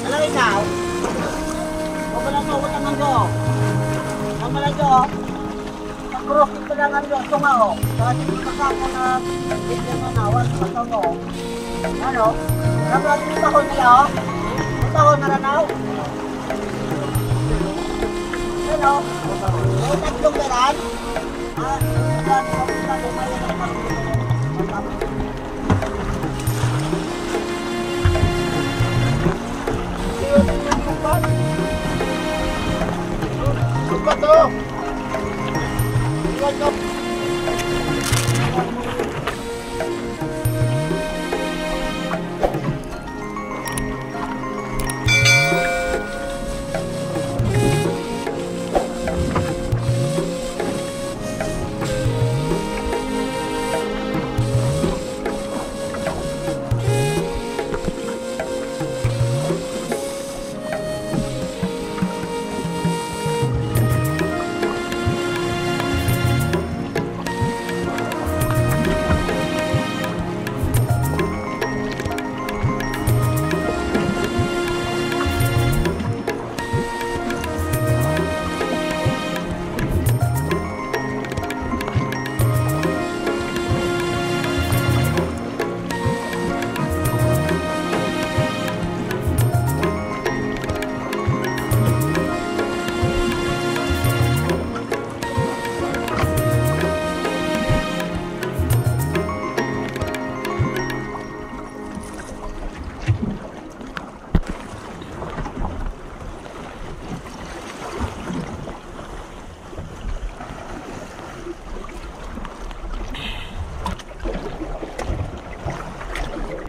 Alam ikaw? Huwag naman do. Ang malayo. Krokit ko lang ang do. Ito nga o. Kasi makako na bigyan mo na. Wala ka mo. Ano? Nabrado yung tahon nila o. Yung tahon na ranaw. Ano? Yung tatlong garan. Sukat to! Sukat to!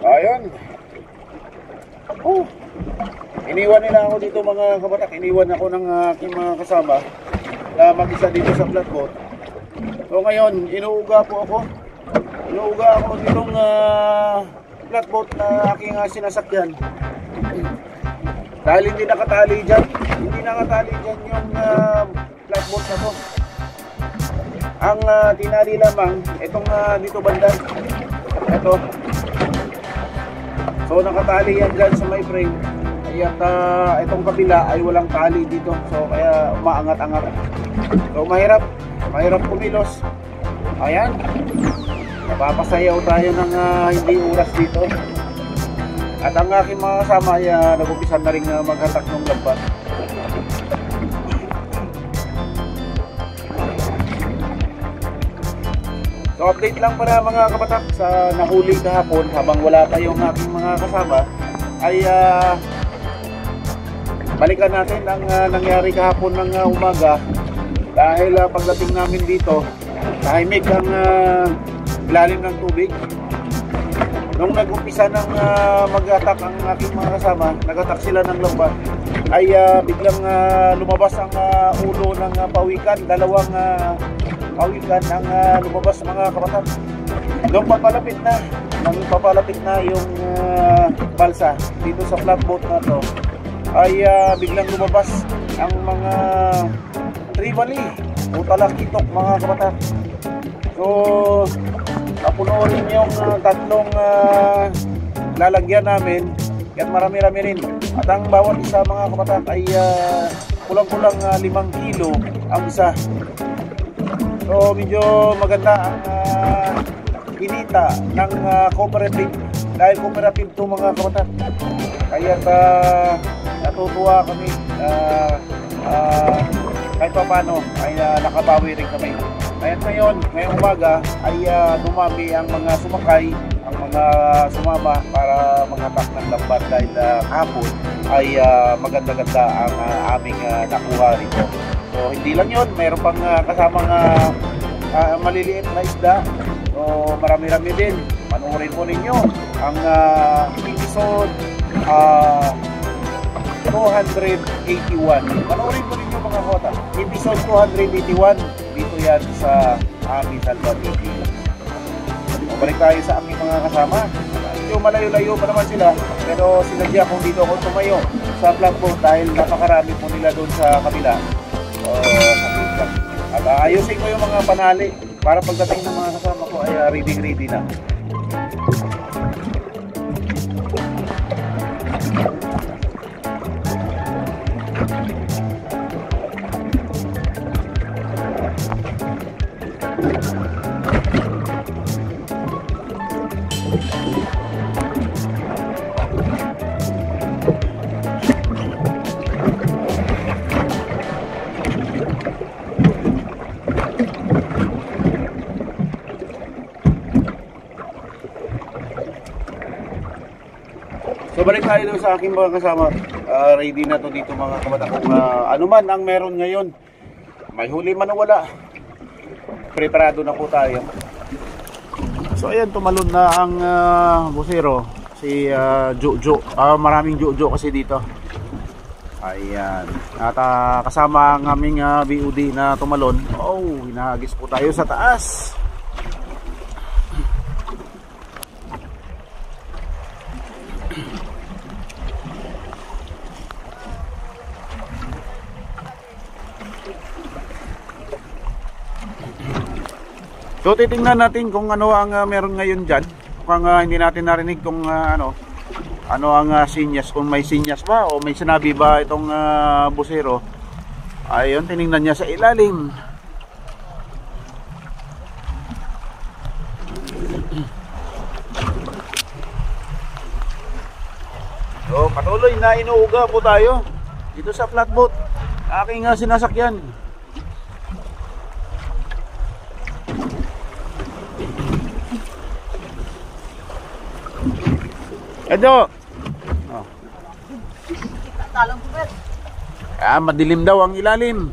Ayun. Iniwan nila ako dito mga kabatak. Iniwan ako ng aking mga kasama na mag-isa dito sa flatboat. So ngayon, inuuga po ako. Inuuga ako ditong flatboat na aking sinasakyan. Dahil hindi nakatali dyan. Hindi nakatali dyan yung flatboat na to. Ang tinali lamang, itong dito banda. Ito. So nakatali yan dyan sa may frame. At itong kabila ay walang tali dito. So kaya umaangat-angat. So mahirap kumilos. Ayan. Napapasayaw tayo ng hindi oras dito. At ang aking mga kasama ay nag-umpisan na rin maghatak ng lambat. So update lang para mga kabatak sa nahuli kahapon habang wala tayong aking mga kasama ay balikan natin ang nangyari kahapon ng umaga dahil pagdating namin dito tahimik ang ilalim ng tubig. Nung nag-umpisa ng mag-attack ang aking mga kasama, nag-attack sila ng lambat ay biglang lumabas ang ulo ng pawikan, dalawang pawikan ang lumabas mga kabatak. Nung papalapit na yung balsa dito sa flatboat na to ay biglang lumabas ang mga tribali o talakitok mga kabatak. So napunuorin yung tatlong lalagyan namin at marami-rami rin. At ang bawat isa mga kabatak ay kulang-kulang 5 kilo ang isa. So medyo maganda ang kinita ng cooperative dahil cooperative to mga kabatak. Kaya natutuwa kami kahit pa paano ay nakabawi rin kami. Kaya ngayong umaga ay dumami ang mga sumakay, ang mga sumama para maghatak ng lambat dahil kahapon ay maganda-ganda ang aming nakuha rito. So hindi lang yun, mayroon pang kasamang maliliit na isda. So marami-rami din. Panoorin po ninyo ang episode 281. Panoorin po ninyo mga kota. Episode 281 dito yan sa aming Salva TV. Balik tayo sa aming mga kasama. Medyo malayo-layo pa naman sila, pero sinadya kung dito ako tumayo sa platform dahil napakarami po nila doon sa kabila. At ayusin ko yung mga panali para pagdating ng mga kasama ko ay ready na. So balik tayo doon sa aking mga kasama. Ready na to dito mga kabata. Kung ano man ang meron ngayon, may huli man o wala, preparado na po tayo. So ayan, tumalon na ang busero, si Jojo. Maraming Jojo kasi dito. Ayan. At kasama ang aming BUD na tumalon. Oh, hinahagis po tayo sa taas. So titingnan natin kung ano ang meron ngayon dyan. Kung hindi natin narinig kung ano ang sinyas, kung may sinyas ba o may sinabi ba itong busero. Ayun, tiningnan niya sa ilalim. So patuloy na inuuga po tayo dito sa flatboat, aking sinasakyan. Edo. Oh. Madilim daw ang ilalim.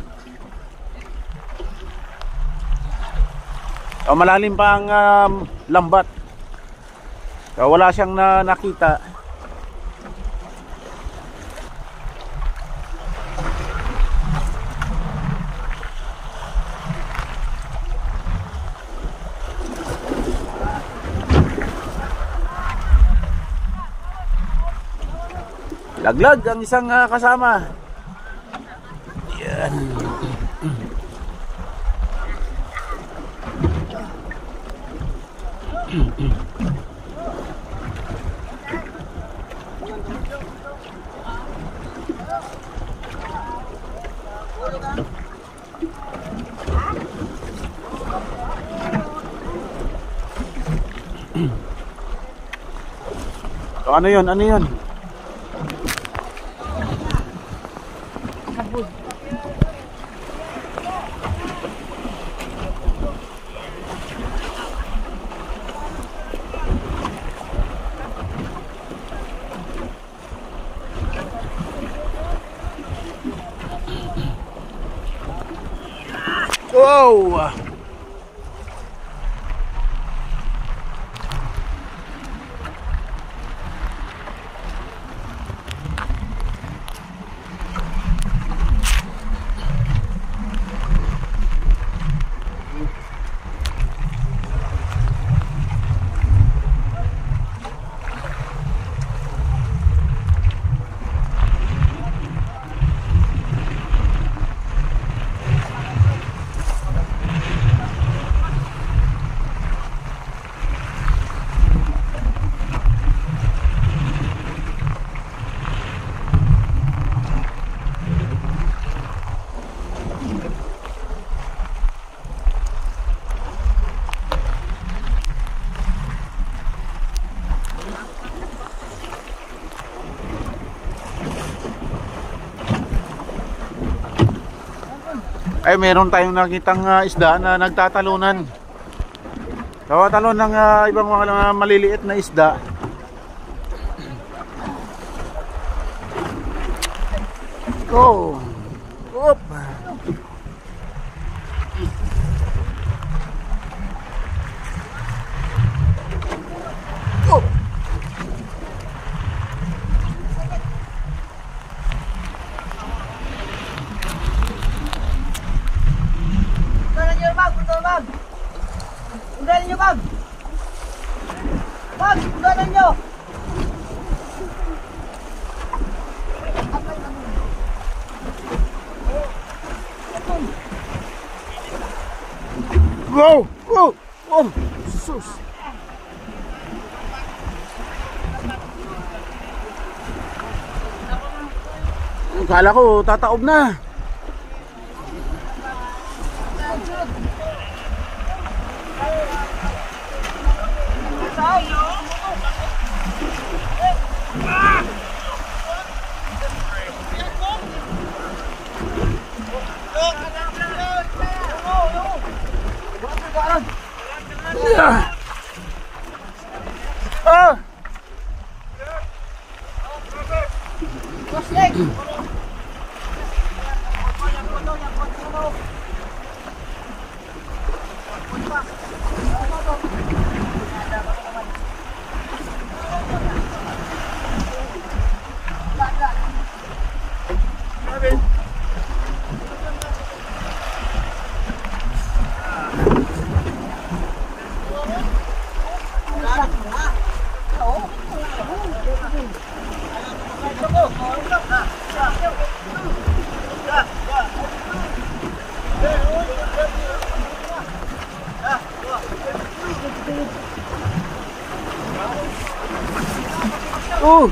Malalim pa ang lambat. So, wala siyang nakita. Laglag ang isang kasama. Yan. So, ano yun? Ano yun? Wow! Ay, meron tayong nakitang isda na nagtatalunan. Tawa-talon ng ibang mga maliliit na isda. Go! Up! Go! Puntahan nyo, Bag! Puntahan, Bag! Puntahan nyo, Bag! Bag! Puntahan nyo! Go! Go! Oh! Sus! Kala ko tataob na. Ah! Oh!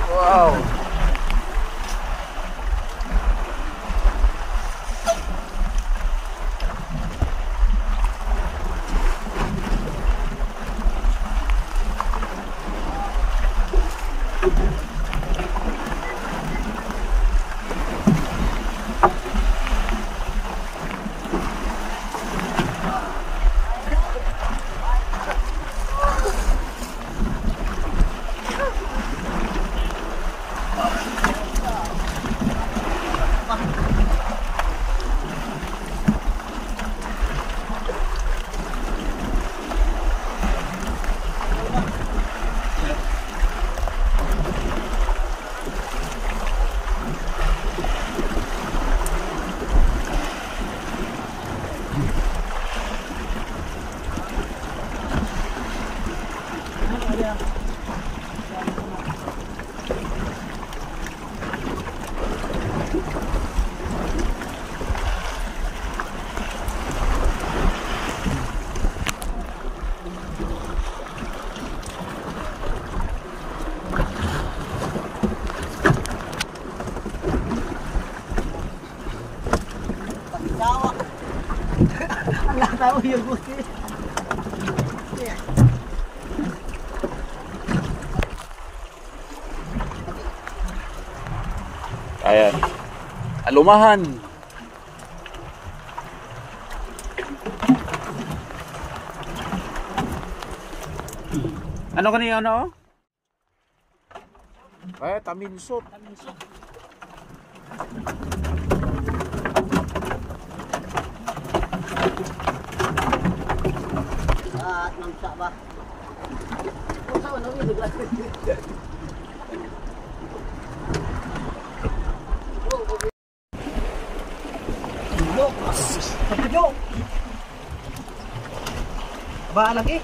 Wow! Wala tayo yung buti. Ayan. Alumahan. Ano kanina ano? Taminsot. At mamsa ba? Kung saan ano yung naglas? Yo! Ba lagi?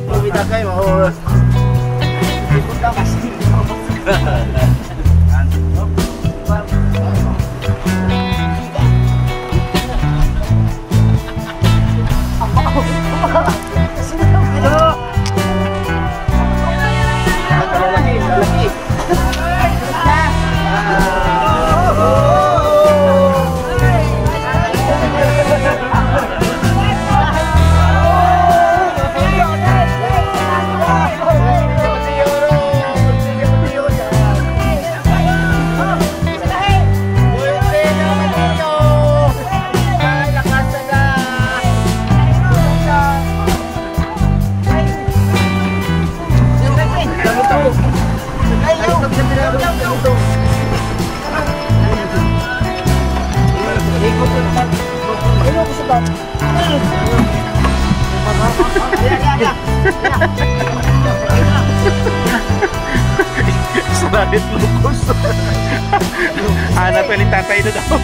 Kumita kayo. Ikot lang kasi. Lalaki. Sulit lukos. Hanap ulit tatay na daw.